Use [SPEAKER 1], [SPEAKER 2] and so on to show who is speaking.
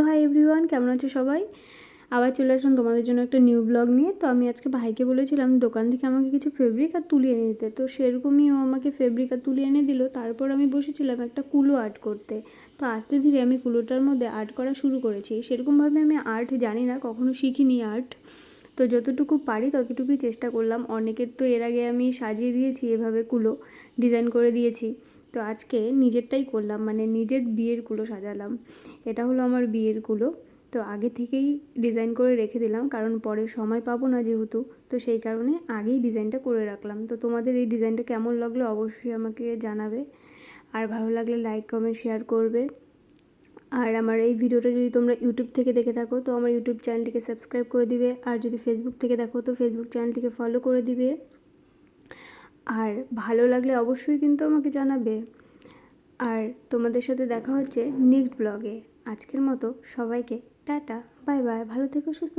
[SPEAKER 1] Hi everyone, কেমন আছো সবাই? আবার চলে আসলাম তোমাদের জন্য একটা নিউ ব্লগ নিয়ে। তো আমি আজকে ভাইকে বলেছিলাম দোকান থেকে আমাকে কিছু ফেব্রিক আর তুলি এনে দিতে, তো সেরকমই ও আমাকে ফেব্রিক আর তুলি এনে দিল। তারপর আমি বসেছিলাম একটা কুলো আর্ট করতে। তো আস্তে ধীরে আমি কুলোটার মধ্যে আর্ট করা শুরু করেছি। সেরকমভাবে আমি আর্ট জানি না, কখনো শিখিনি আর্ট। তো যতটুকু পারি ততটুকুই চেষ্টা করলাম। অনেকের তো এর আগে আমি সাজিয়ে দিয়েছি, এভাবে কুলো ডিজাইন করে দিয়েছি। তো আজকে নিজেরটাই করলাম, মানে নিজের বিয়ের কুলো সাজালাম। এটা হলো আমার বিয়ের কুলো। তো আগে থেকেই ডিজাইন করে রেখে দিলাম, কারণ পরে সময় পাবো না যেহেতু, তো সেই কারণে আগেই ডিজাইনটা করে রাখলাম। তো তোমাদের এই ডিজাইনটা কেমন লাগলো অবশ্যই আমাকে জানাবে, আর ভালো লাগলে লাইক কমেন্ট শেয়ার করবে। আর আমার এই ভিডিওটা যদি তোমরা ইউটিউব থেকে দেখে থাকো তো আমার ইউটিউব চ্যানেলটিকে সাবস্ক্রাইব করে দিবে, আর যদি ফেসবুক থেকে দেখো তো ফেসবুক চ্যানেলটিকে ফলো করে দিবে। আর ভালো লাগলে অবশ্যই কিন্তু আমাকে জানাবে। আর তোমাদের সাথে দেখা হচ্ছে নেক্সট ব্লগে। আজকের মতো সবাইকে টাটা, বাই বাই, ভালো থেকো, সুস্থ